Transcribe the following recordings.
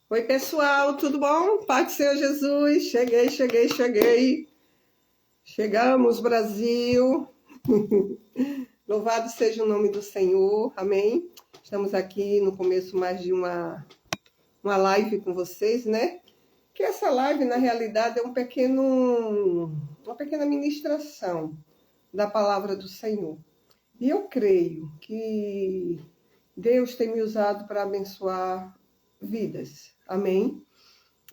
Oi, pessoal, tudo bom? Paz do Senhor Jesus. Cheguei. Chegamos, Brasil. Louvado seja o nome do Senhor. Amém. Estamos aqui no começo mais de uma live com vocês, né? Que essa live, na realidade, é uma pequena ministração da palavra do Senhor. E eu creio que Deus tem me usado para abençoar vidas. Amém?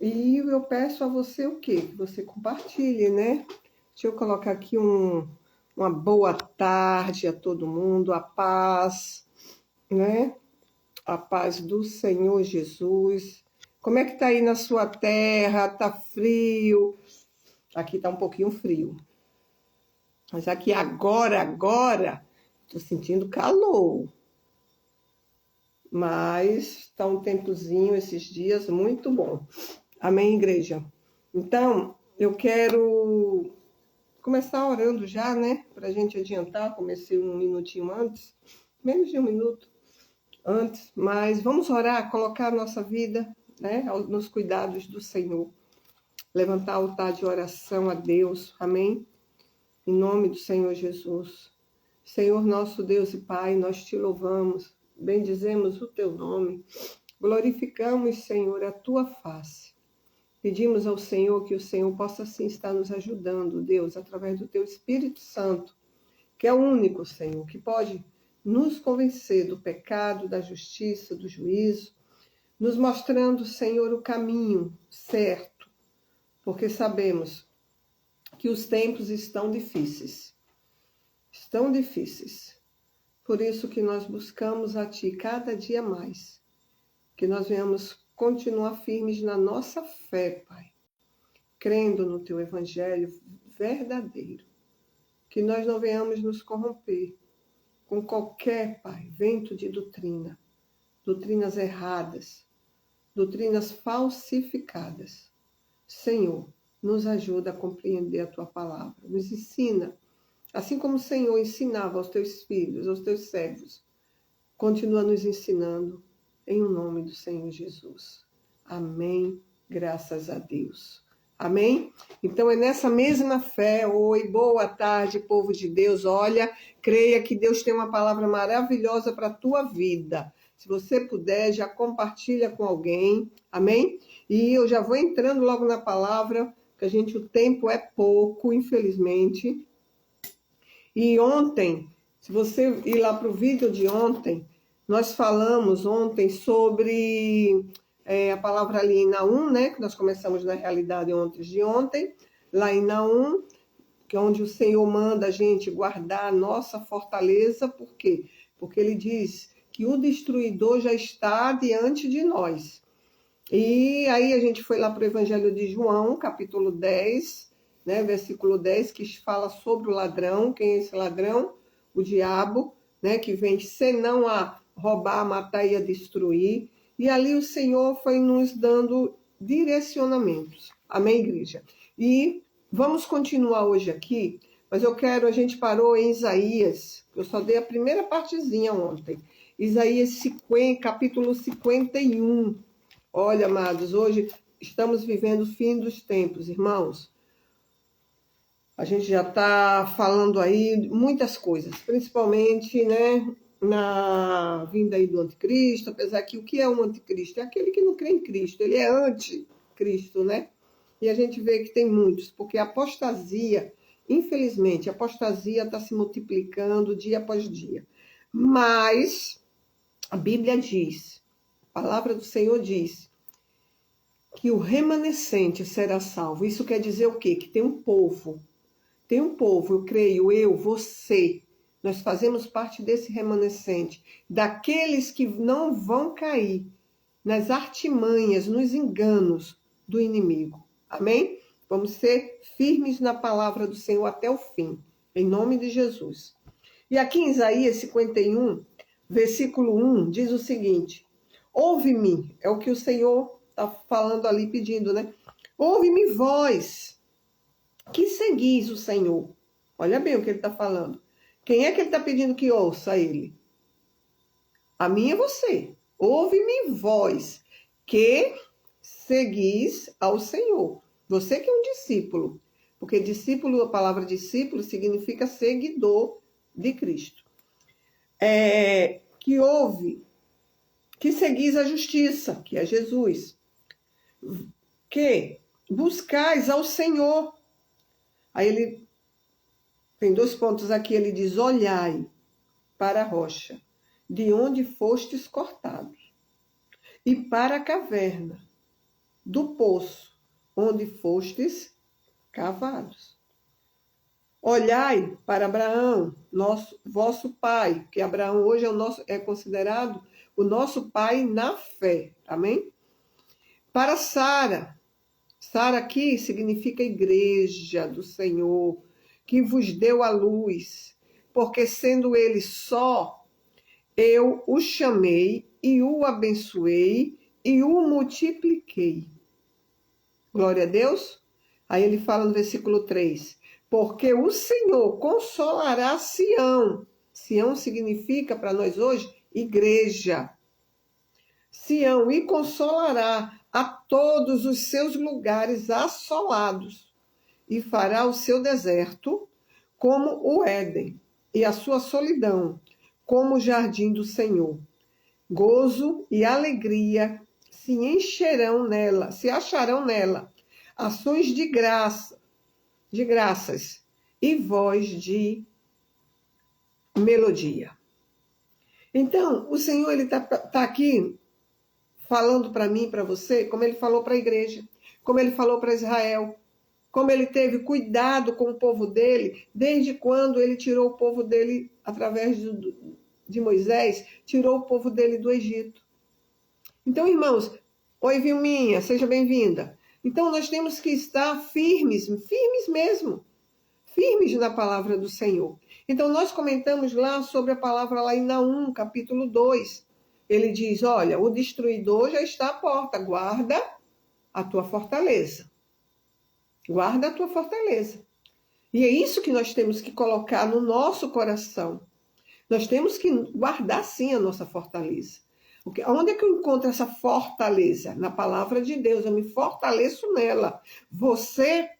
E eu peço a você o quê? Que você compartilhe, né? Deixa eu colocar aqui uma boa tarde a todo mundo, a paz, né? A paz do Senhor Jesus. Como é que tá aí na sua terra? Tá frio? Aqui tá um pouquinho frio. Mas aqui agora, tô sentindo calor. Mas tá um tempozinho esses dias muito bom. Amém, igreja? Então, eu quero começar orando já, né? Para a gente adiantar. Comecei um minutinho antes, menos de um minuto antes, mas vamos orar, colocar a nossa vida, né? Nos cuidados do Senhor. Levantar altar de oração a Deus, amém? Em nome do Senhor Jesus. Senhor nosso Deus e Pai, nós te louvamos, bendizemos o teu nome, glorificamos, Senhor, a tua face. Pedimos ao Senhor que o Senhor possa sim estar nos ajudando, Deus, através do teu Espírito Santo, que é o único, Senhor, que pode nos convencer do pecado, da justiça, do juízo, nos mostrando, Senhor, o caminho certo, porque sabemos que os tempos estão difíceis. Estão difíceis. Por isso que nós buscamos a Ti cada dia mais, que nós venhamos continuar firmes na nossa fé, Pai, crendo no Teu Evangelho verdadeiro, que nós não venhamos nos corromper com qualquer, Pai, vento de doutrina, doutrinas erradas, doutrinas falsificadas. Senhor, nos ajuda a compreender a Tua palavra, nos ensina, assim como o Senhor ensinava aos Teus filhos, aos Teus servos, continua nos ensinando, em o nome do Senhor Jesus. Amém, graças a Deus. Amém? Então é nessa mesma fé, oi, boa tarde, povo de Deus, olha, creia que Deus tem uma palavra maravilhosa para a tua vida. Se você puder, já compartilha com alguém, amém? E eu já vou entrando logo na palavra, que o tempo é pouco, infelizmente. E ontem, se você ir lá para o vídeo de ontem, nós falamos ontem sobre a palavra ali em Naum, né? Que nós começamos na realidade antes de ontem, lá em Naum, que é onde o Senhor manda a gente guardar a nossa fortaleza. Por quê? Porque ele diz que o destruidor já está diante de nós. E aí a gente foi lá para o Evangelho de João, capítulo 10, né, versículo 10, que fala sobre o ladrão. Quem é esse ladrão? O diabo, né, que vem senão a roubar, matar e a destruir. E ali o Senhor foi nos dando direcionamentos. Amém, igreja? E vamos continuar hoje aqui, mas a gente parou em Isaías, eu só dei a primeira partezinha ontem. Isaías 50, capítulo 51. Olha, amados, hoje estamos vivendo o fim dos tempos, irmãos. A gente já está falando aí muitas coisas, principalmente, né, na vinda aí do anticristo, apesar que o que é um anticristo? É aquele que não crê em Cristo, ele é anticristo, né? E a gente vê que tem muitos, porque a apostasia, infelizmente, a apostasia está se multiplicando dia após dia. Mas a Bíblia diz, a palavra do Senhor diz, que o remanescente será salvo. Isso quer dizer o quê? Que tem um povo, eu creio, você, nós fazemos parte desse remanescente, daqueles que não vão cair nas artimanhas, nos enganos do inimigo. Amém? Vamos ser firmes na palavra do Senhor até o fim, em nome de Jesus. E aqui em Isaías 51, versículo 1, diz o seguinte: ouve-me, é o que o Senhor está falando ali, pedindo, né? Ouve-me, vós, que seguis o Senhor. Olha bem o que ele está falando. Quem é que ele está pedindo que ouça ele? A mim é você. Ouve-me, vós, que seguis ao Senhor. Você que é um discípulo, porque discípulo, a palavra discípulo significa seguidor de Cristo. Que seguis a justiça, que é Jesus. Que buscais ao Senhor. Aí ele tem 2 pontos aqui, ele diz, olhai para a rocha, de onde fostes cortados, e para a caverna do poço, onde fostes cavados. Olhai para Abraão, vosso pai, que Abraão hoje é considerado o nosso pai na fé, amém? Para Sara, Sara aqui significa igreja do Senhor, que vos deu a luz, porque sendo ele só, eu o chamei e o abençoei e o multipliquei. Glória a Deus. Aí ele fala no versículo 3, porque o Senhor consolará Sião. Sião significa para nós hoje igreja. Sião, e consolará a todos os seus lugares assolados, e fará o seu deserto como o Éden, e a sua solidão como o jardim do Senhor. Gozo e alegria se encherão nela, se acharão nela, ações de graças, e voz de melodia. Então, o Senhor ele tá aqui falando para mim, para você, como ele falou para a igreja, como ele falou para Israel, como ele teve cuidado com o povo dele, desde quando ele tirou o povo dele, através de Moisés, tirou o povo dele do Egito. Então, irmãos, oi Vilminha, seja bem-vinda. Então, nós temos que estar firmes mesmo, firmes na palavra do Senhor. Então, nós comentamos lá sobre a palavra lá em Naum, capítulo 2. Ele diz, olha, o destruidor já está à porta, guarda a tua fortaleza. Guarda a tua fortaleza. E é isso que nós temos que colocar no nosso coração. Nós temos que guardar, sim, a nossa fortaleza. Onde é que eu encontro essa fortaleza? Na palavra de Deus, eu me fortaleço nela. Você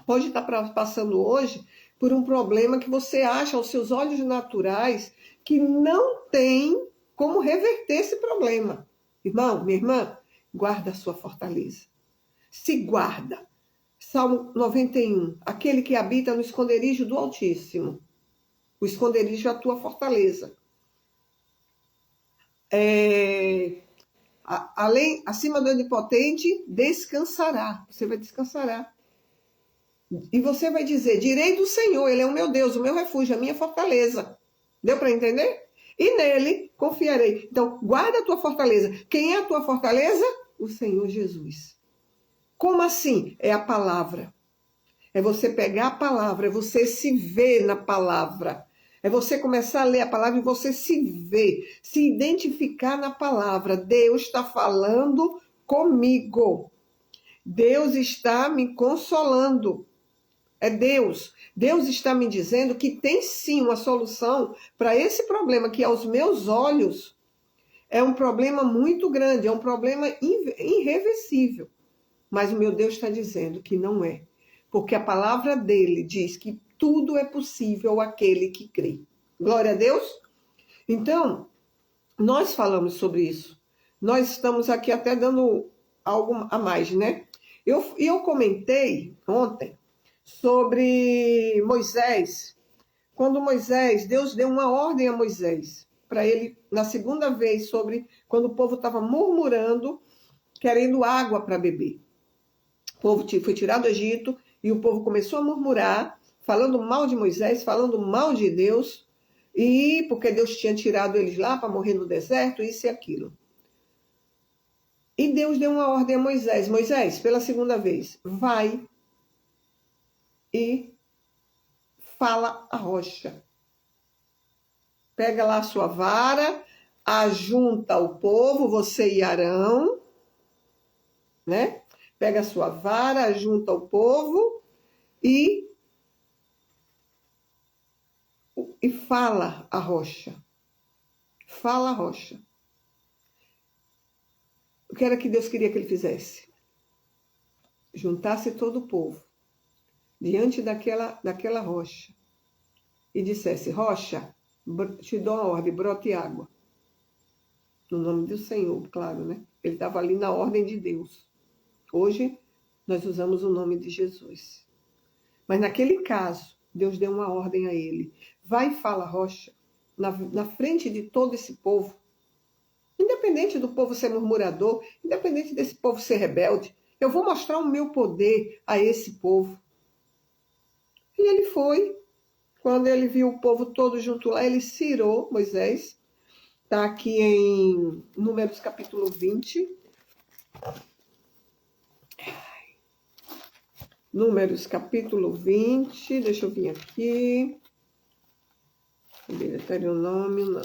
pode estar passando hoje por um problema que você acha aos seus olhos naturais que não tem como reverter esse problema. Irmão, minha irmã, guarda a sua fortaleza. Se guarda. Salmo 91, aquele que habita no esconderijo do Altíssimo. O esconderijo é a tua fortaleza. Acima do onipotente, descansará. Você vai descansar. E você vai dizer, direi do Senhor, ele é o meu Deus, o meu refúgio, a minha fortaleza. Deu para entender? E nele confiarei. Então, guarda a tua fortaleza. Quem é a tua fortaleza? O Senhor Jesus. Como assim? É a palavra. É você pegar a palavra, é você se ver na palavra. É você começar a ler a palavra e você se ver, se identificar na palavra. Deus está falando comigo. Deus está me consolando. É Deus. Deus está me dizendo que tem sim uma solução para esse problema que aos meus olhos é um problema muito grande, é um problema irreversível. Mas o meu Deus está dizendo que não é. Porque a palavra dele diz que tudo é possível àquele que crê. Glória a Deus. Então, nós falamos sobre isso. Nós estamos aqui até dando algo a mais, né? Eu comentei ontem sobre Moisés. Quando Deus deu uma ordem a Moisés, para ele, na segunda vez, sobre quando o povo estava murmurando, querendo água para beber. O povo foi tirado do Egito e o povo começou a murmurar, falando mal de Moisés, falando mal de Deus, e porque Deus tinha tirado eles lá para morrer no deserto, isso e aquilo. E Deus deu uma ordem a Moisés. Moisés, pela segunda vez, vai e fala a rocha. Pega lá a sua vara, ajunta o povo, você e Arão, né? Pega a sua vara, ajunta o povo e fala a rocha. Fala a rocha. O que era que Deus queria que ele fizesse? juntasse todo o povo diante daquela rocha e dissesse: rocha, te dou a ordem, brote água. No nome do Senhor, claro, né? Ele estava ali na ordem de Deus. Hoje, nós usamos o nome de Jesus. Mas naquele caso, Deus deu uma ordem a ele. Vai e fala, rocha, na frente de todo esse povo. Independente do povo ser murmurador, independente desse povo ser rebelde, eu vou mostrar o meu poder a esse povo. E ele foi. Quando ele viu o povo todo junto lá, ele cirou Moisés. Está aqui em Números capítulo 20. Números capítulo 20. Deixa eu vir aqui. Deuteronômio, não.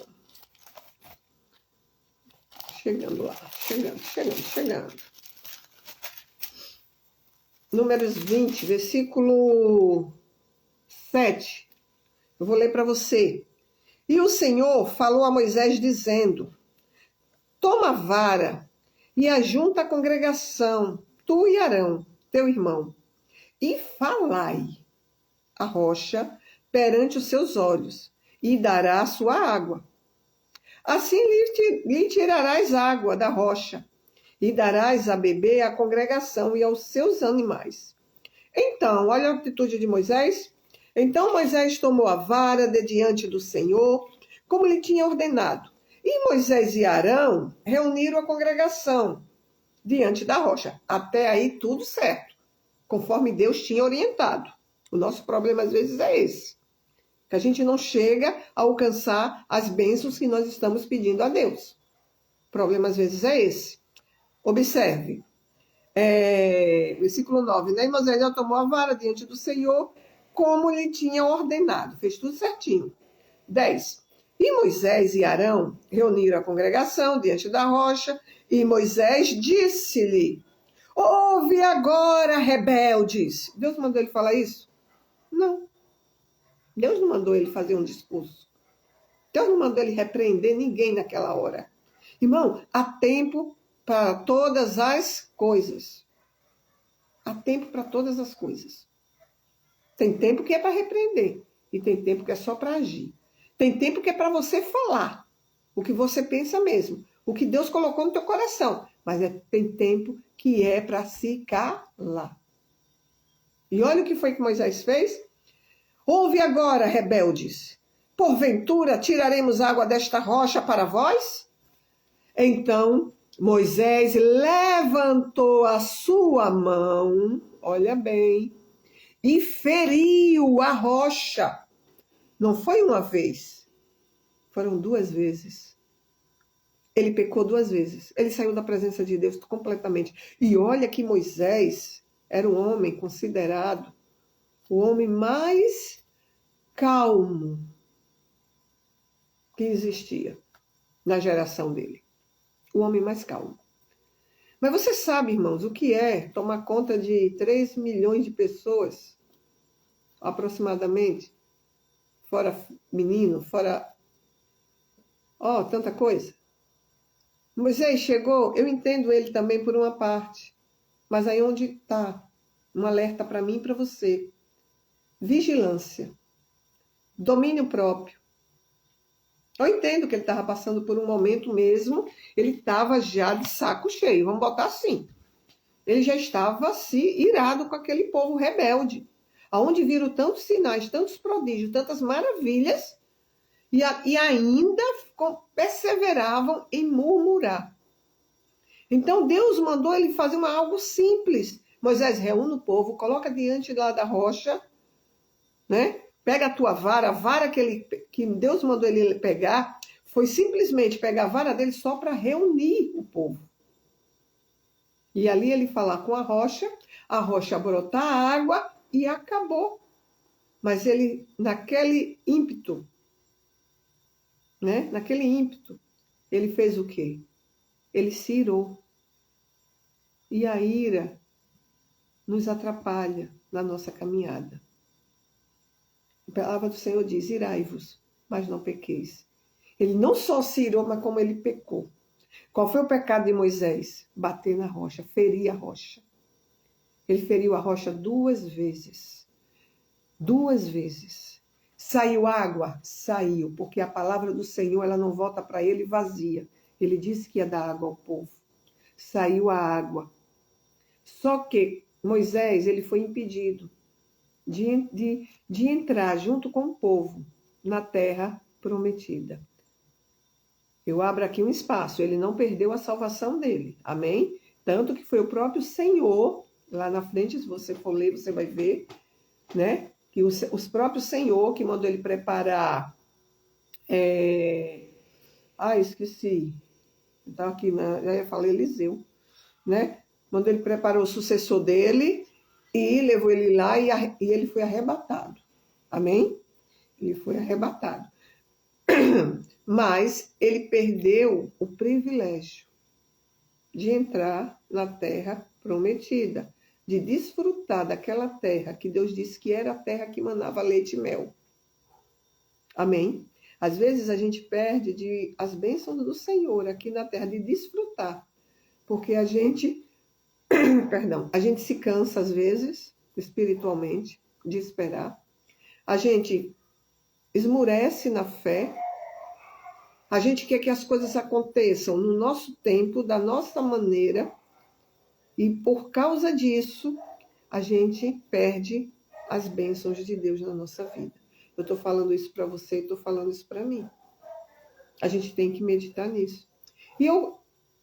Chegando lá. Chegando. Números 20, versículo 7. Eu vou ler para você. E o Senhor falou a Moisés dizendo: toma a vara e ajunta a congregação, tu e Arão, teu irmão, e falai a rocha perante os seus olhos, e dará a sua água. Assim lhe tirarás água da rocha, e darás a beber à congregação e aos seus animais. Então, olha a atitude de Moisés. Então Moisés tomou a vara de diante do Senhor, como lhe tinha ordenado. E Moisés e Arão reuniram a congregação diante da rocha. Até aí tudo certo, conforme Deus tinha orientado. O nosso problema às vezes é esse, que a gente não chega a alcançar as bênçãos que nós estamos pedindo a Deus. O problema às vezes é esse. Observe, versículo 9, né? E Moisés já tomou a vara diante do Senhor, como lhe tinha ordenado. Fez tudo certinho. 10. E Moisés e Arão reuniram a congregação diante da rocha, e Moisés disse-lhe: ouve agora, rebeldes. Deus mandou ele falar isso? Não. Deus não mandou ele fazer um discurso. Deus não mandou ele repreender ninguém naquela hora. Irmão, há tempo para todas as coisas. Há tempo para todas as coisas. Tem tempo que é para repreender. E tem tempo que é só para agir. Tem tempo que é para você falar o que você pensa mesmo. O que Deus colocou no teu coração. Mas tem tempo que é para se calar. E olha o que foi que Moisés fez. Ouve agora, rebeldes. Porventura tiraremos água desta rocha para vós? Então Moisés levantou a sua mão, olha bem, e feriu a rocha. Não foi uma vez, foram 2 vezes. Ele pecou 2 vezes. Ele saiu da presença de Deus completamente. E olha que Moisés era um homem considerado o homem mais calmo que existia na geração dele. O homem mais calmo. Mas você sabe, irmãos, o que é tomar conta de 3 milhões de pessoas, aproximadamente, fora menino, fora... tanta coisa. Moisés chegou, eu entendo ele também por uma parte, mas aí onde está um alerta para mim e para você. Vigilância, domínio próprio. Eu entendo que ele estava passando por um momento mesmo, ele estava já de saco cheio, vamos botar assim. Ele já estava irado com aquele povo rebelde, aonde viram tantos sinais, tantos prodígios, tantas maravilhas, e ainda perseveravam em murmurar. Então Deus mandou ele fazer algo simples. Moisés, reúne o povo, coloca diante lá da rocha, né? Pega a tua vara, a vara que Deus mandou ele pegar, foi simplesmente pegar a vara dele só para reunir o povo. E ali ele falar com a rocha brotar água e acabou. Mas ele, naquele ímpeto, né? Naquele ímpeto, ele fez o quê? Ele se irou. E a ira nos atrapalha na nossa caminhada. A palavra do Senhor diz, irai-vos, mas não pequeis. Ele não só se irou, mas como ele pecou. Qual foi o pecado de Moisés? Bater na rocha, ferir a rocha. Ele feriu a rocha 2 vezes. 2 vezes. Saiu água? Saiu, porque a palavra do Senhor ela não volta para ele vazia. Ele disse que ia dar água ao povo. Saiu a água. Só que Moisés ele foi impedido de entrar junto com o povo na terra prometida. Eu abro aqui um espaço. Ele não perdeu a salvação dele. Amém? Tanto que foi o próprio Senhor, lá na frente, se você for ler, você vai ver, né? Que os próprios Senhor que mandou ele preparar. Esqueci. Estava aqui, já ia falar Eliseu, né? Mandou ele preparar o sucessor dele e levou ele lá e ele foi arrebatado. Amém? Ele foi arrebatado. Mas ele perdeu o privilégio de entrar na terra prometida, de desfrutar daquela terra que Deus disse que era a terra que manava leite e mel. Amém? Às vezes a gente perde as bênçãos do Senhor aqui na terra, de desfrutar, porque a gente, a gente se cansa às vezes, espiritualmente, de esperar. A gente esmurece na fé. A gente quer que as coisas aconteçam no nosso tempo, da nossa maneira, e por causa disso, a gente perde as bênçãos de Deus na nossa vida. Eu estou falando isso para você e estou falando isso para mim. A gente tem que meditar nisso. E eu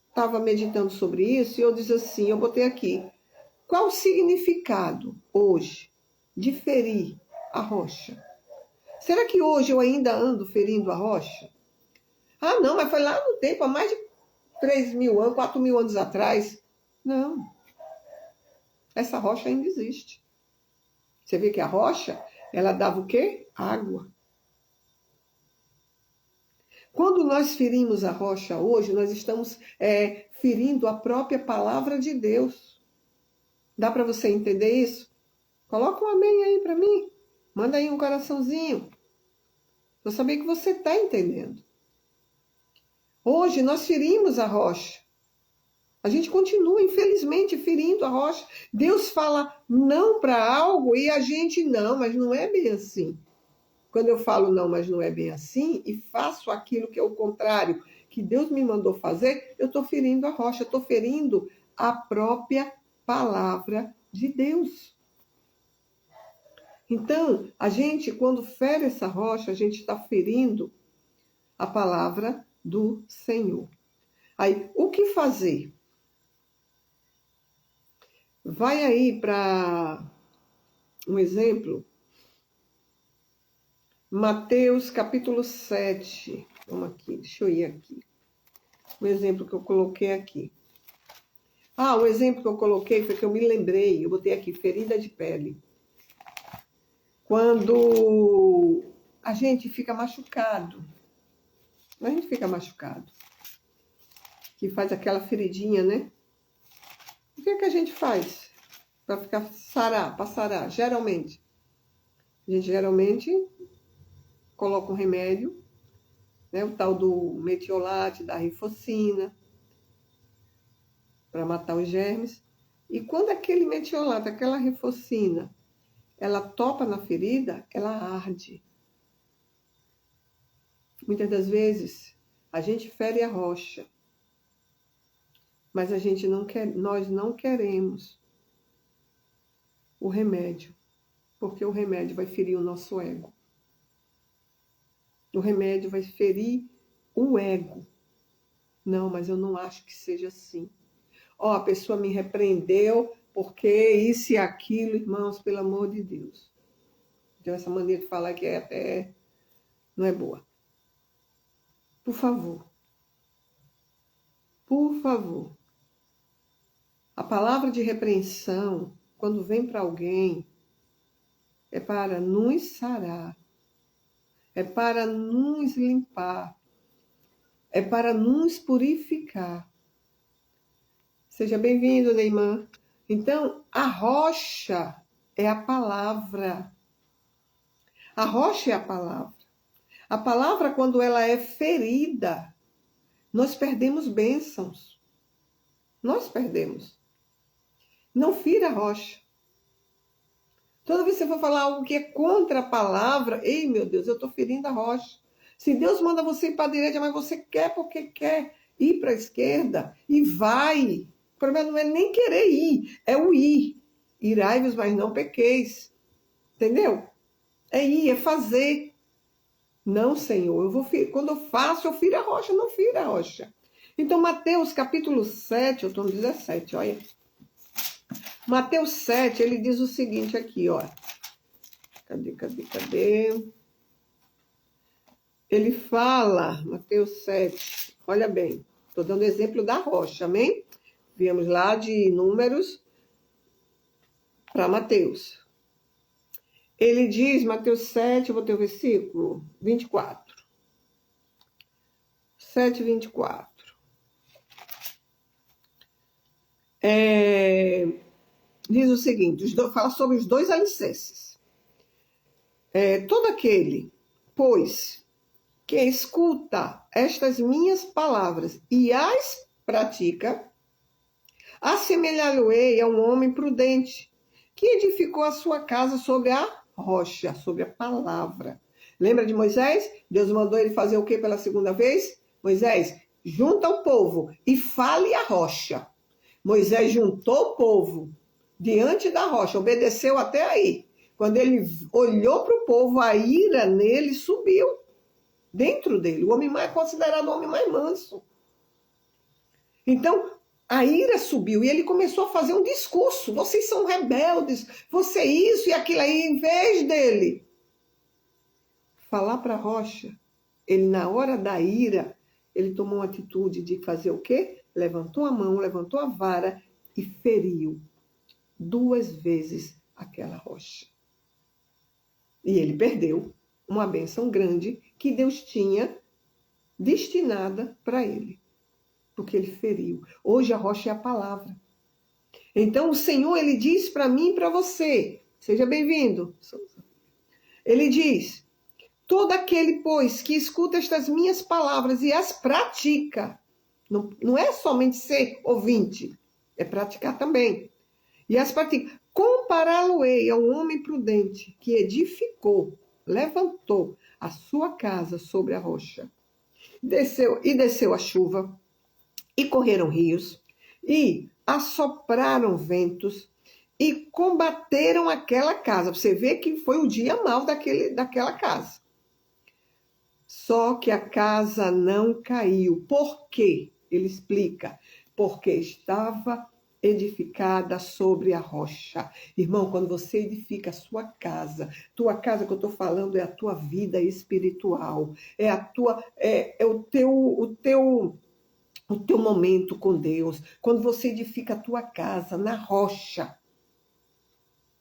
estava meditando sobre isso e eu disse assim, eu botei aqui, qual o significado hoje de ferir a rocha? Será que hoje eu ainda ando ferindo a rocha? Ah, não, mas foi lá no tempo, há mais de 3.000 anos, 4.000 anos atrás. Não. Essa rocha ainda existe. Você vê que a rocha, ela dava o quê? Água. Quando nós ferimos a rocha hoje, nós estamos ferindo a própria palavra de Deus. Dá para você entender isso? Coloca um amém aí para mim. Manda aí um coraçãozinho. Eu saber que você está entendendo. Hoje nós ferimos a rocha. A gente continua, infelizmente, ferindo a rocha. Deus fala não para algo e a gente não, mas não é bem assim. Quando eu falo não, mas não é bem assim, e faço aquilo que é o contrário, que Deus me mandou fazer, eu estou ferindo a rocha, estou ferindo a própria palavra de Deus. Então, a gente, quando fere essa rocha, a gente está ferindo a palavra do Senhor. Aí, o que fazer? Vai aí para um exemplo. Mateus capítulo 7. Vamos aqui, deixa eu ir aqui. O exemplo que eu coloquei aqui. O exemplo que eu coloquei foi que eu me lembrei, eu botei aqui, ferida de pele. Quando a gente fica machucado. A gente fica machucado. Que faz aquela feridinha, né? O que é que a gente faz para ficar sarar? Geralmente. A gente geralmente coloca um remédio, né? O tal do metiolate, da rifocina, para matar os germes. E quando aquele metiolate, aquela rifocina, ela topa na ferida, ela arde. Muitas das vezes, a gente fere a rocha, mas nós não queremos o remédio, porque o remédio vai ferir o nosso ego. O remédio vai ferir o ego. Não, mas eu não acho que seja assim. A pessoa me repreendeu porque isso e aquilo, irmãos, pelo amor de Deus. Então, essa maneira de falar que até não é boa. Por favor. Por favor. A palavra de repreensão, quando vem para alguém, é para nos sarar, é para nos limpar, é para nos purificar. Seja bem-vindo, Neymar. Então, a rocha é a palavra. A rocha é a palavra. A palavra, quando ela é ferida, nós perdemos bênçãos. Nós perdemos. Não fira a rocha. Toda vez que você for falar algo que é contra a palavra, ei, meu Deus, eu estou ferindo a rocha. Se Deus manda você ir para a direita, mas você quer porque quer ir para a esquerda, e vai. O problema não é nem querer ir, é o ir. Irai-vos, mas não pequeis. Entendeu? É ir, é fazer. Não, Senhor, quando eu faço, eu firo a rocha, não firo a rocha. Então, Mateus capítulo 7, eu estou no 17, olha. Mateus 7, ele diz o seguinte aqui, ó. Cadê? Ele fala, Mateus 7, olha bem, estou dando exemplo da rocha, amém? Viemos lá de Números para Mateus. Ele diz, Mateus 7, eu vou ter o versículo 24. 7, 24. Diz o seguinte, fala sobre os dois alicerces. Todo aquele, pois, que escuta estas minhas palavras e as pratica, assemelhá-lo-ei a um homem prudente, que edificou a sua casa sobre a rocha, sobre a palavra. Lembra de Moisés? Deus mandou ele fazer o que pela segunda vez? Moisés, junta o povo e fale a rocha. Moisés juntou o povo diante da rocha, obedeceu até aí. Quando ele olhou para o povo, a ira nele subiu dentro dele. O homem mais considerado o homem mais manso. Então, a ira subiu e ele começou a fazer um discurso. Vocês são rebeldes, você isso e aquilo aí. Em vez dele falar para a rocha, ele na hora da ira, ele tomou uma atitude de fazer o quê? Levantou a mão, levantou a vara e feriu 2 vezes aquela rocha. E ele perdeu uma bênção grande que Deus tinha destinada para ele. Porque ele feriu. Hoje a rocha é a palavra. Então o Senhor, ele diz para mim e para você, seja bem-vindo. Ele diz, todo aquele, pois, que escuta estas minhas palavras e as pratica, não é somente ser ouvinte, é praticar também. E as pratica, compará-lo-ei a um homem prudente que edificou, levantou a sua casa sobre a rocha. Desceu a chuva, e correram rios, e assopraram ventos, e combateram aquela casa. Você vê que foi o dia mau daquela casa. Só que a casa não caiu. Por quê? Ele explica. Porque estava edificada sobre a rocha. Irmão, quando você edifica a sua casa que eu estou falando é a tua vida espiritual, é o teu momento com Deus. Quando você edifica a tua casa na rocha,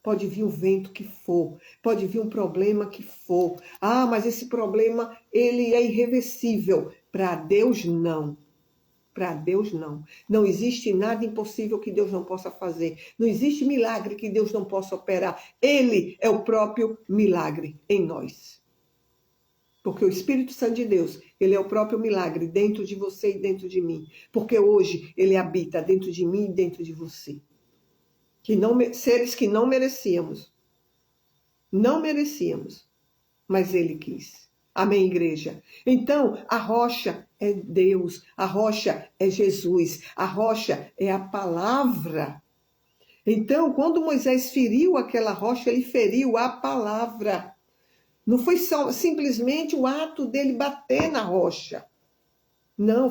pode vir o vento que for, pode vir um problema que for. Ah, mas esse problema, ele é irreversível. Para Deus, não. Para Deus, não. Não existe nada impossível que Deus não possa fazer. Não existe milagre que Deus não possa operar. Ele é o próprio milagre em nós. Porque o Espírito Santo de Deus, ele é o próprio milagre dentro de você e dentro de mim. Porque hoje ele habita dentro de mim e dentro de você. Seres que não merecíamos. Não merecíamos. Mas ele quis. Amém, igreja? Então, a rocha é Deus. A rocha é Jesus. A rocha é a palavra. Então, quando Moisés feriu aquela rocha, ele feriu a palavra. Não foi simplesmente o ato dele bater na rocha. Não,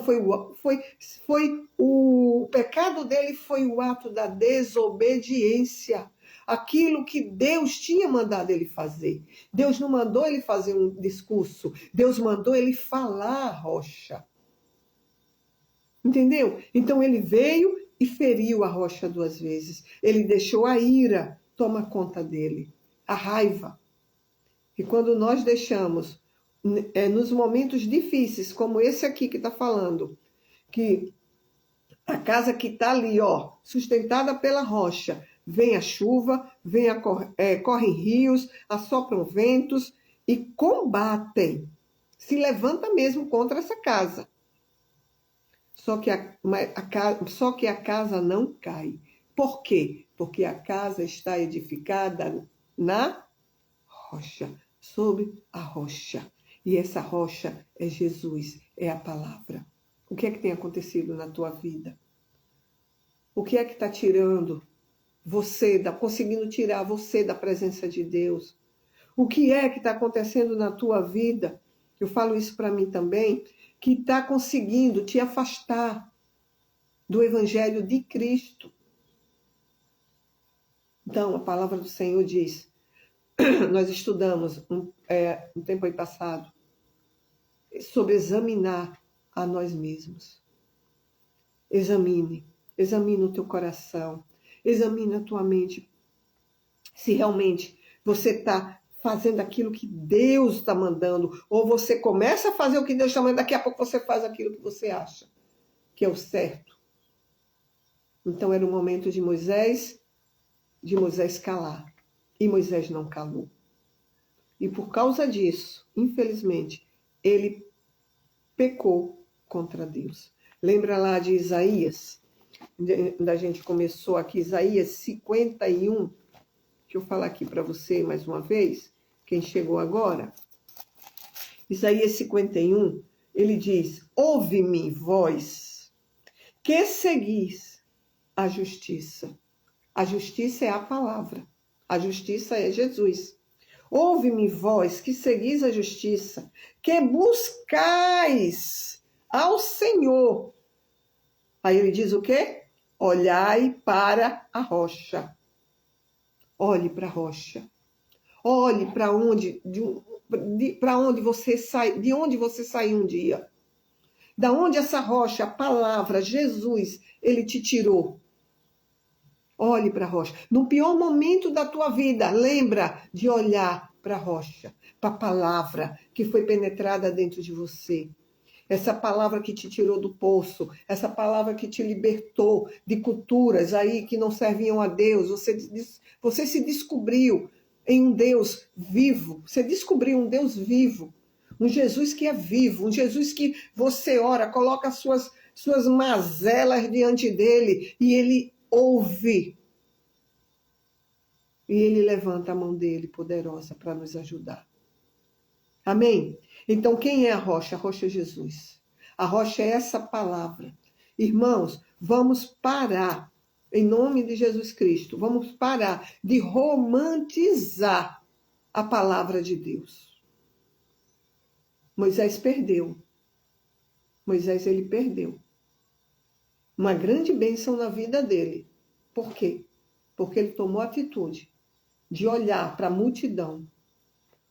o pecado dele foi o ato da desobediência. Aquilo que Deus tinha mandado ele fazer. Deus não mandou ele fazer um discurso. Deus mandou ele falar a rocha. Entendeu? Então ele veio e feriu a rocha 2 vezes. Ele deixou a ira tomar conta dele. A raiva. E quando nós deixamos, nos momentos difíceis, como esse aqui que está falando, que a casa que está ali, ó, sustentada pela rocha, vem a chuva, correm rios, assopram ventos e combatem, se levanta mesmo contra essa casa. Só que a casa não cai, Por quê? Porque a casa está edificada na rocha, sobre a rocha. E essa rocha é Jesus, é a palavra. O que é que tem acontecido na tua vida? O que é que está tirando você, conseguindo tirar você da presença de Deus? O que é que está acontecendo na tua vida? Eu falo isso para mim também, que está conseguindo te afastar do Evangelho de Cristo. Então, a palavra do Senhor diz, nós estudamos um tempo aí passado, sobre examinar a nós mesmos. Examine o teu coração, examine a tua mente, se realmente você está fazendo aquilo que Deus está mandando, ou você começa a fazer o que Deus está mandando, daqui a pouco você faz aquilo que você acha que é o certo. Então era o momento de Moisés calar. E Moisés não calou. E por causa disso, infelizmente, ele pecou contra Deus. Lembra lá de Isaías? Da gente começou aqui, Isaías 51. Deixa eu falar aqui para você mais uma vez, quem chegou agora. Isaías 51, ele diz, ouve-me, vós, que seguis a justiça. A justiça é a palavra. A justiça é Jesus. Ouve-me, vós, que seguis a justiça, que buscais ao Senhor. Aí ele diz o quê? Olhai para a rocha. Olhe para a rocha. Olhe para onde você sai, de onde você saiu um dia. Da onde essa rocha, a palavra, Jesus, ele te tirou. Olhe para a rocha. No pior momento da tua vida, lembra de olhar para a rocha, para a palavra que foi penetrada dentro de você. Essa palavra que te tirou do poço, essa palavra que te libertou de culturas aí que não serviam a Deus. Você se descobriu em um Deus vivo. Você descobriu um Deus vivo. Um Jesus que é vivo. Um Jesus que você ora, coloca as suas mazelas diante dele e ele ouve. E ele levanta a mão dele poderosa para nos ajudar. Amém? Então, quem é a rocha? A rocha é Jesus. A rocha é essa palavra. Irmãos, vamos parar, em nome de Jesus Cristo, vamos parar de romantizar a palavra de Deus. Moisés perdeu. Moisés, ele perdeu. Uma grande bênção na vida dele. Por quê? Porque ele tomou a atitude de olhar para a multidão.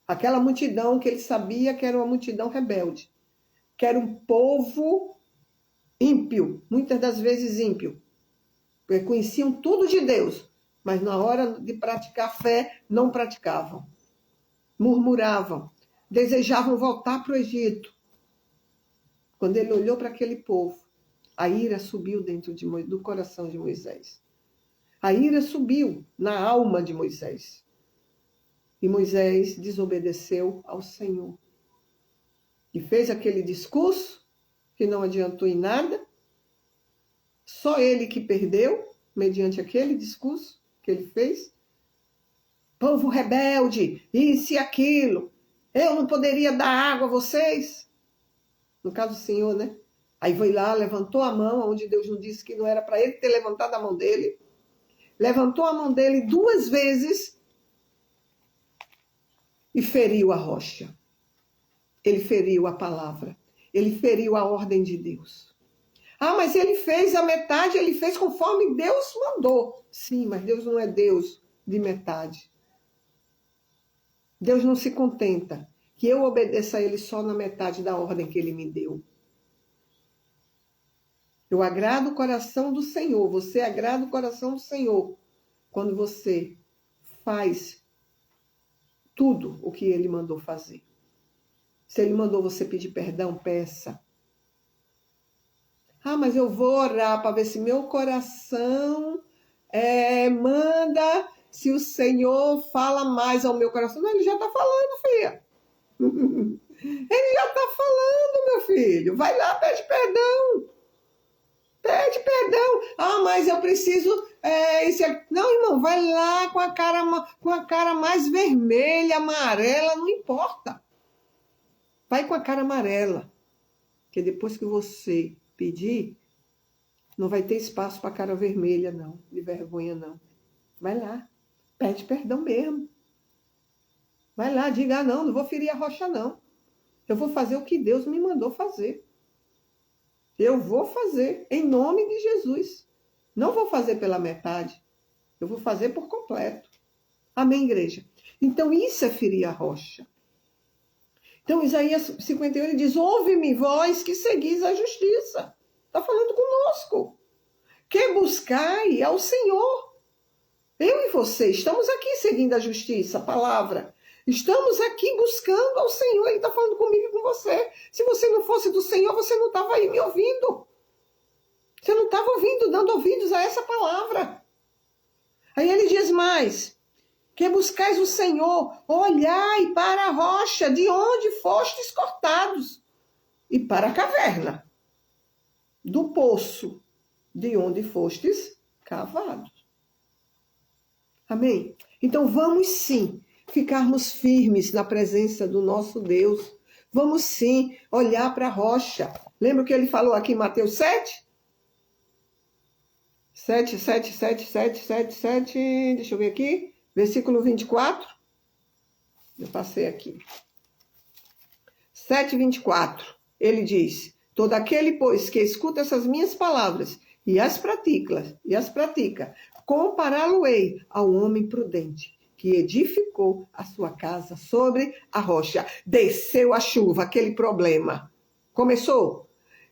Aquela multidão que ele sabia que era uma multidão rebelde. Que era um povo ímpio, muitas das vezes ímpio. Porque conheciam tudo de Deus, mas na hora de praticar fé, não praticavam. Murmuravam, desejavam voltar para o Egito. Quando ele olhou para aquele povo, a ira subiu dentro do coração de Moisés. A ira subiu na alma de Moisés. E Moisés desobedeceu ao Senhor. E fez aquele discurso que não adiantou em nada. Só ele que perdeu, mediante aquele discurso que ele fez. Povo rebelde, isso e aquilo. Eu não poderia dar água a vocês. No caso do Senhor, né? Aí foi lá, levantou a mão, onde Deus não disse que não era para ele ter levantado a mão dele. Levantou a mão dele 2 vezes e feriu a rocha. Ele feriu a palavra. Ele feriu a ordem de Deus. Ah, mas ele fez a metade, ele fez conforme Deus mandou. Sim, mas Deus não é Deus de metade. Deus não se contenta que eu obedeça a ele só na metade da ordem que ele me deu. Eu agrado o coração do Senhor. Você agrada o coração do Senhor quando você faz tudo o que ele mandou fazer. Se ele mandou você pedir perdão, peça. Ah, mas eu vou orar para ver se meu coração manda, se o Senhor fala mais ao meu coração. Não, ele já está falando, filha. Ele já está falando, meu filho. Vai lá, pede perdão. Pede perdão. Ah, mas eu preciso... Não, irmão, vai lá com a cara mais vermelha, amarela, não importa. Vai com a cara amarela. Porque depois que você pedir, não vai ter espaço para cara vermelha, não. De vergonha, não. Vai lá. Pede perdão mesmo. Vai lá, diga, não vou ferir a rocha, não. Eu vou fazer o que Deus me mandou fazer. Eu vou fazer em nome de Jesus. Não vou fazer pela metade. Eu vou fazer por completo. Amém, igreja? Então, isso é ferir a rocha. Então, Isaías 51, ele diz, ouve-me, vós que seguis a justiça. Está falando conosco. Que buscai ao Senhor. Eu e você estamos aqui seguindo a justiça, a palavra. Estamos aqui buscando ao Senhor. Ele está falando comigo e com você. Se você não fosse do Senhor, você não estava aí me ouvindo. Você não estava ouvindo, dando ouvidos a essa palavra. Aí ele diz mais, que buscais o Senhor, olhai para a rocha de onde fostes cortados, e para a caverna do poço de onde fostes cavados. Amém? Então vamos sim ficarmos firmes na presença do nosso Deus. Vamos sim olhar para a rocha. Lembra o que ele falou aqui em Mateus 7? 7, deixa eu ver aqui. Versículo 24. Eu passei aqui. 7, 24. Ele diz, todo aquele, pois, que escuta essas minhas palavras e as pratica, compará-lo-ei ao homem prudente, que edificou a sua casa sobre a rocha. Desceu a chuva, aquele problema. Começou.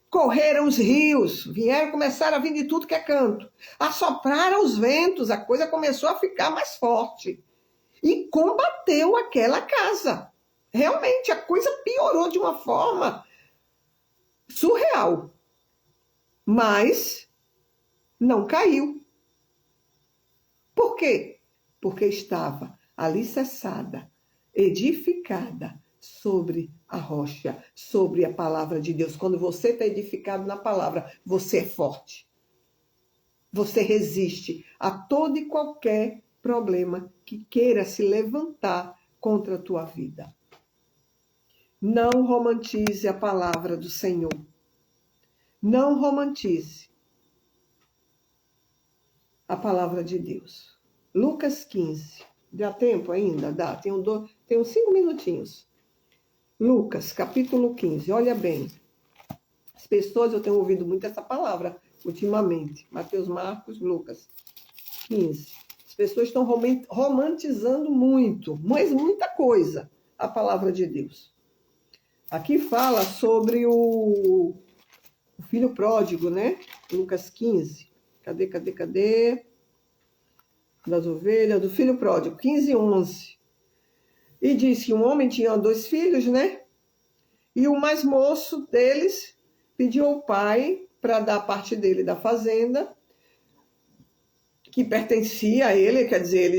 Correram os rios, começaram a vir de tudo que é canto. Assopraram os ventos, a coisa começou a ficar mais forte. E combateu aquela casa. Realmente, a coisa piorou de uma forma surreal. Mas não caiu. Por quê? Porque estava alicerçada, edificada sobre a rocha, sobre a palavra de Deus. Quando você está edificado na palavra, você é forte. Você resiste a todo e qualquer problema que queira se levantar contra a tua vida. Não romantize a palavra do Senhor. Não romantize a palavra de Deus. Lucas 15. Dá tempo ainda? Dá. Tem uns 5 minutinhos. Lucas, capítulo 15. Olha bem. As pessoas, eu tenho ouvido muito essa palavra ultimamente. Mateus, Marcos, Lucas 15. As pessoas estão romantizando muito, mas muita coisa, a palavra de Deus. Aqui fala sobre o filho pródigo, né? Lucas 15. Cadê? Das ovelhas, do filho pródigo, 15, 11. E diz que um homem tinha 2 filhos, né? E o mais moço deles pediu ao pai para dar parte dele da fazenda, que pertencia a ele, quer dizer,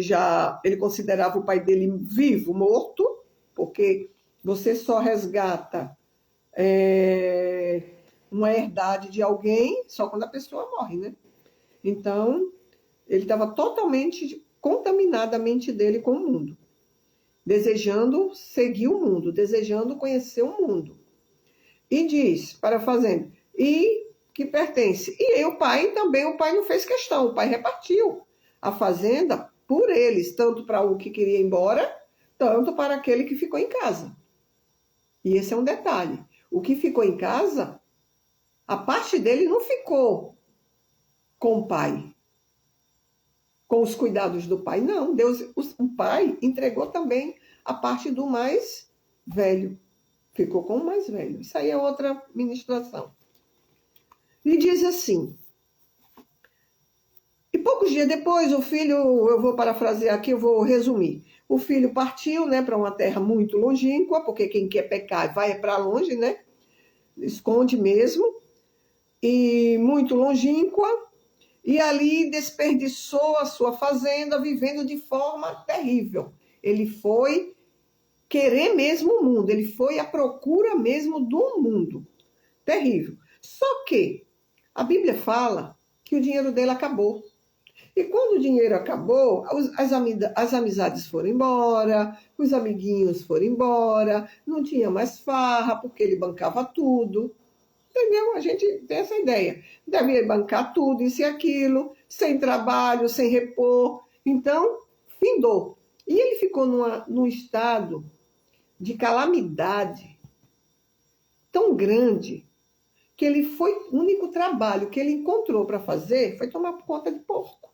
ele considerava o pai dele vivo, morto, porque você só resgata uma herdade de alguém só quando a pessoa morre, né? Então, ele estava totalmente contaminado, a mente dele, com o mundo. Desejando seguir o mundo, desejando conhecer o mundo. E diz para a fazenda, e que pertence. E aí o pai não fez questão, o pai repartiu a fazenda por eles, tanto para o que queria ir embora, tanto para aquele que ficou em casa. E esse é um detalhe. O que ficou em casa, a parte dele não ficou com o pai, com os cuidados do pai. Não, o pai entregou também a parte do mais velho. Ficou com o mais velho. Isso aí é outra ministração. E diz assim, e poucos dias depois o filho, eu vou parafrasear aqui, eu vou resumir. O filho partiu, né, para uma terra muito longínqua, porque quem quer pecar vai para longe, né? Esconde mesmo. E muito longínqua. E ali desperdiçou a sua fazenda, vivendo de forma terrível. Ele foi querer mesmo o mundo, ele foi à procura mesmo do mundo. Terrível. Só que A Bíblia fala que o dinheiro dele acabou. E quando o dinheiro acabou, as amizades foram embora, os amiguinhos foram embora, não tinha mais farra, porque ele bancava tudo. Entendeu? A gente tem essa ideia. Devia bancar tudo, isso e aquilo, sem trabalho, sem repor. Então, findou. E ele ficou num estado de calamidade tão grande que o único trabalho que ele encontrou para fazer foi tomar conta de porco.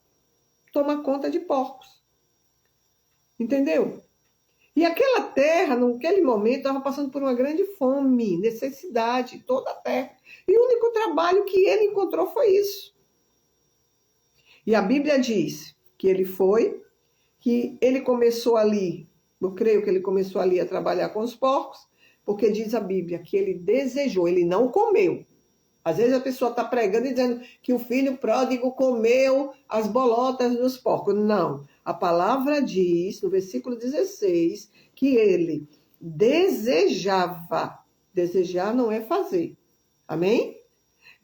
Tomar conta de porcos. Entendeu? E aquela terra, naquele momento, estava passando por uma grande fome, necessidade, toda a terra. E o único trabalho que ele encontrou foi isso. E a Bíblia diz que ele começou ali, eu creio que ele começou ali a trabalhar com os porcos, porque diz a Bíblia que ele desejou, ele não comeu. Às vezes a pessoa está pregando e dizendo que o filho pródigo comeu as bolotas dos porcos. Não. A palavra diz, no versículo 16, que ele desejava. Desejar não é fazer. Amém?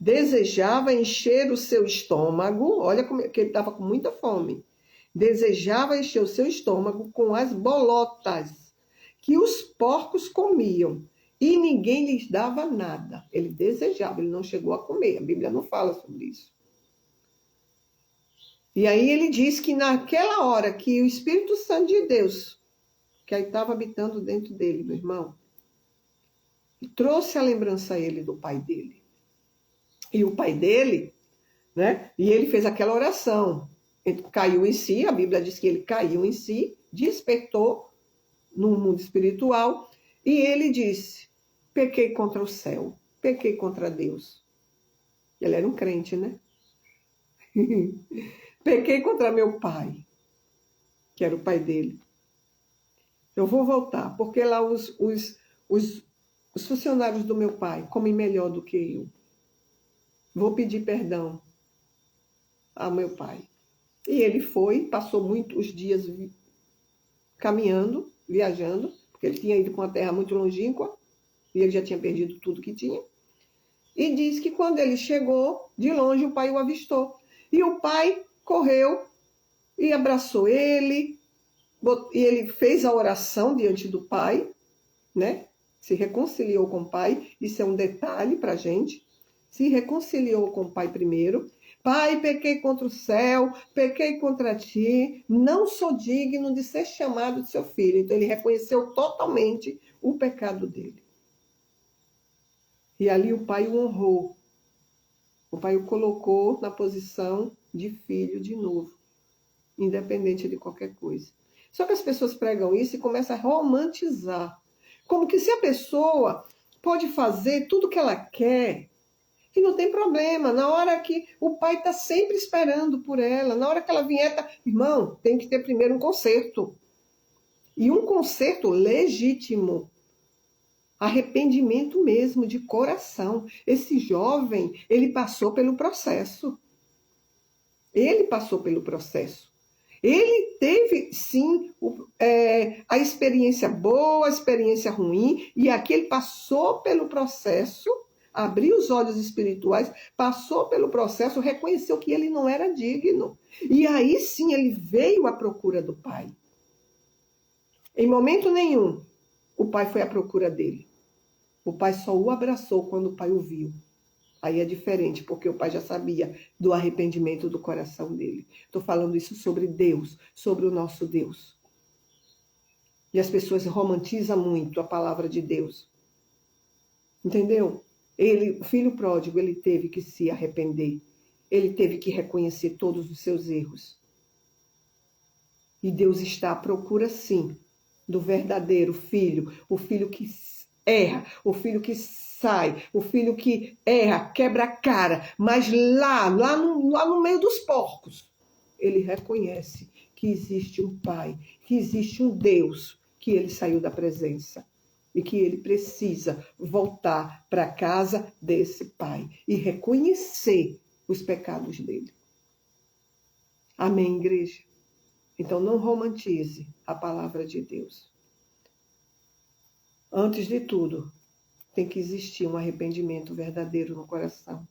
Desejava encher o seu estômago. Olha como que ele estava com muita fome. Desejava encher o seu estômago com as bolotas que os porcos comiam. E ninguém lhes dava nada. Ele desejava, ele não chegou a comer. A Bíblia não fala sobre isso. E aí ele diz que naquela hora que o Espírito Santo de Deus, que aí estava habitando dentro dele, meu irmão, trouxe a lembrança a ele do pai dele. E o pai dele, né? E ele fez aquela oração. Ele caiu em si, a Bíblia diz que ele caiu em si, despertou no mundo espiritual, e ele disse: pequei contra o céu, pequei contra Deus. Ele era um crente, né? Pequei contra meu pai, que era o pai dele. Eu vou voltar, porque lá os funcionários do meu pai comem melhor do que eu. Vou pedir perdão ao meu pai. E ele foi, passou muitos dias caminhando, viajando, porque ele tinha ido para uma terra muito longínqua, e ele já tinha perdido tudo que tinha. E diz que quando ele chegou, de longe o pai o avistou. E o pai correu e abraçou ele, e ele fez a oração diante do pai, né? Se reconciliou com o pai, isso é um detalhe para a gente. Se reconciliou com o pai primeiro. Pai, pequei contra o céu, pequei contra ti, não sou digno de ser chamado de seu filho. Então ele reconheceu totalmente o pecado dele. E ali o pai o honrou. O pai o colocou na posição de filho de novo, independente de qualquer coisa. Só que as pessoas pregam isso e começam a romantizar. Como que se a pessoa pode fazer tudo o que ela quer, e não tem problema, na hora que o pai está sempre esperando por ela, na hora que ela vier, irmão, tem que ter primeiro um conserto. E um conserto legítimo. Arrependimento mesmo, de coração. Esse jovem, ele passou pelo processo. Ele passou pelo processo. Ele teve, sim, a experiência boa, a experiência ruim, e aqui ele passou pelo processo, abriu os olhos espirituais, passou pelo processo, reconheceu que ele não era digno. E aí sim ele veio à procura do pai. Em momento nenhum, o pai foi à procura dele. O pai só o abraçou quando o pai o viu. Aí é diferente, porque o pai já sabia do arrependimento do coração dele. Estou falando isso sobre Deus, sobre o nosso Deus. E as pessoas romantizam muito a palavra de Deus. Entendeu? O filho pródigo, ele teve que se arrepender. Ele teve que reconhecer todos os seus erros. E Deus está à procura, sim, do verdadeiro filho. O filho que erra, o filho que sai, o filho que erra, quebra a cara, mas lá no meio dos porcos, ele reconhece que existe um pai, que existe um Deus, que ele saiu da presença e que ele precisa voltar para a casa desse pai e reconhecer os pecados dele. Amém, igreja? Então não romantize a palavra de Deus. Antes de tudo, tem que existir um arrependimento verdadeiro no coração.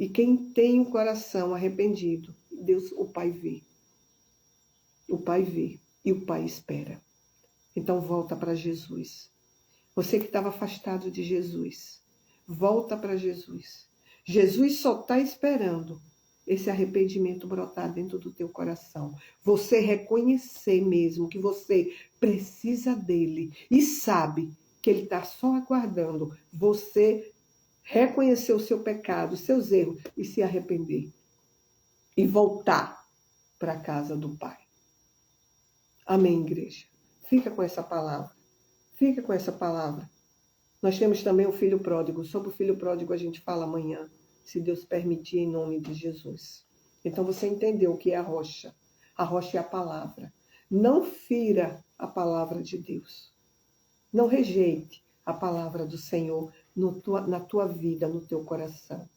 E quem tem o coração arrependido, Deus, o Pai vê. O Pai vê e o Pai espera. Então volta para Jesus. Você que estava afastado de Jesus, volta para Jesus. Jesus só está esperando esse arrependimento brotar dentro do teu coração. Você reconhecer mesmo que você precisa dele e sabe que ele está só aguardando você reconhecer o seu pecado, os seus erros e se arrepender. E voltar para a casa do Pai. Amém, igreja? Fica com essa palavra. Fica com essa palavra. Nós temos também o filho pródigo. Sobre o filho pródigo a gente fala amanhã, se Deus permitir, em nome de Jesus. Então você entendeu o que é a rocha. A rocha é a palavra. Não fira a palavra de Deus. Não rejeite a palavra do Senhor na tua vida, no teu coração.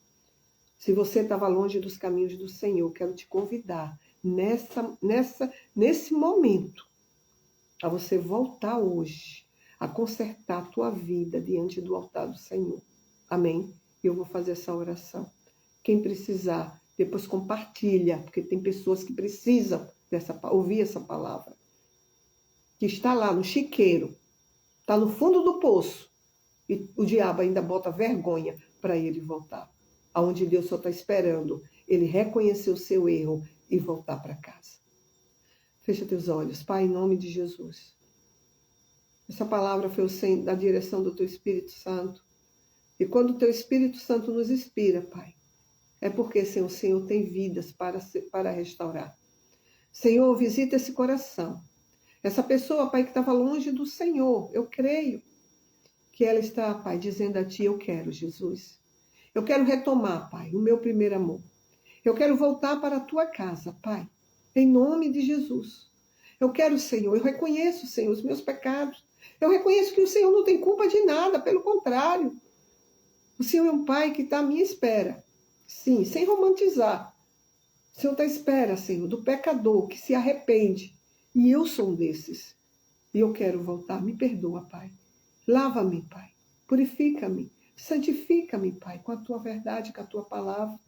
Se você estava longe dos caminhos do Senhor, quero te convidar nesse momento a você voltar hoje a consertar a tua vida diante do altar do Senhor. Amém? Eu vou fazer essa oração. Quem precisar, depois compartilha, porque tem pessoas que precisam ouvir essa palavra. Que está lá no chiqueiro, está no fundo do poço, e o diabo ainda bota vergonha para ele voltar. Aonde Deus só está esperando ele reconhecer o seu erro e voltar para casa. Fecha teus olhos, Pai, em nome de Jesus. Essa palavra foi da direção do Teu Espírito Santo. E quando o Teu Espírito Santo nos inspira, Pai, é porque, Senhor, o Senhor tem vidas para restaurar. Senhor, visita esse coração. Essa pessoa, Pai, que estava longe do Senhor, eu creio que ela está, Pai, dizendo a Ti, eu quero, Jesus. Eu quero retomar, Pai, o meu primeiro amor. Eu quero voltar para a Tua casa, Pai, em nome de Jesus. Eu quero, Senhor, eu reconheço, Senhor, os meus pecados. Eu reconheço que o Senhor não tem culpa de nada, pelo contrário. O Senhor é um Pai que está à minha espera. Sim, sem romantizar. O Senhor está à espera, Senhor, do pecador que se arrepende. E eu sou um desses. E eu quero voltar. Me perdoa, Pai. Lava-me, Pai. Purifica-me. Santifica-me, Pai, com a Tua verdade, com a Tua palavra.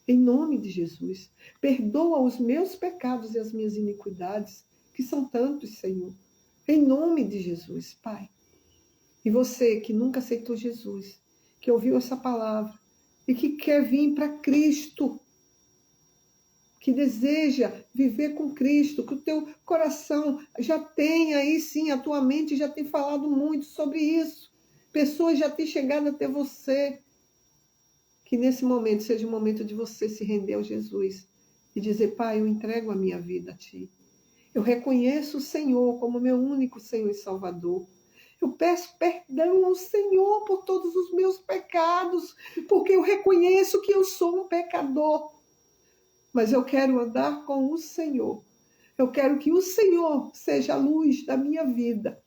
Em nome de Jesus. Perdoa os meus pecados e as minhas iniquidades, que são tantos, Senhor. Em nome de Jesus, Pai. E você que nunca aceitou Jesus, que ouviu essa palavra e que quer vir para Cristo, que deseja viver com Cristo, que o teu coração já tem aí sim, a tua mente já tem falado muito sobre isso. Pessoas já têm chegado até você. Que nesse momento seja o momento de você se render ao Jesus e dizer, Pai, eu entrego a minha vida a Ti. Eu reconheço o Senhor como meu único Senhor e Salvador. Eu peço perdão ao Senhor por todos os meus pecados, porque eu reconheço que eu sou um pecador. Mas eu quero andar com o Senhor. Eu quero que o Senhor seja a luz da minha vida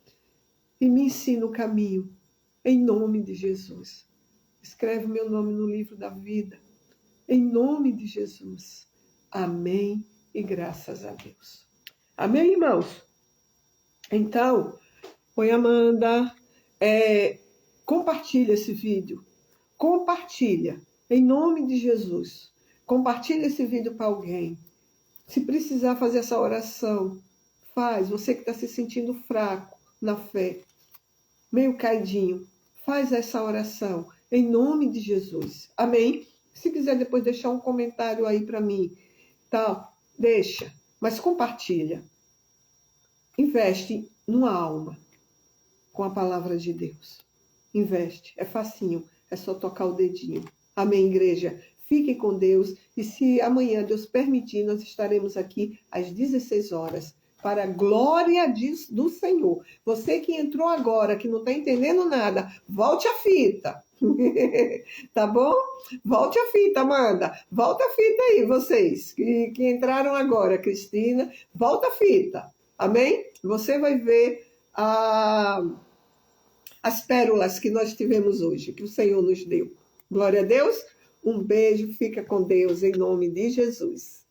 e me ensine o caminho, em nome de Jesus. Escreve o meu nome no livro da vida, em nome de Jesus. Amém e graças a Deus. Amém, irmãos? Então, oi, Amanda, compartilha esse vídeo. Compartilha, em nome de Jesus. Compartilha esse vídeo para alguém. Se precisar fazer essa oração, faz. Você que está se sentindo fraco na fé, meio caidinho, faz essa oração, em nome de Jesus. Amém? Se quiser depois deixar um comentário aí para mim, tá? Deixa. Mas compartilha. Investe numa alma com a palavra de Deus. Investe. É facinho. É só tocar o dedinho. Amém, igreja? Fiquem com Deus. E se amanhã Deus permitir, nós estaremos aqui às 16 horas. Para a glória do Senhor. Você que entrou agora, que não está entendendo nada, volte a fita. Tá bom? Volte a fita, Amanda. Volta a fita aí, vocês que entraram agora, Cristina. Volta a fita. Amém? Você vai ver as pérolas que nós tivemos hoje, que o Senhor nos deu. Glória a Deus. Um beijo. Fica com Deus em nome de Jesus.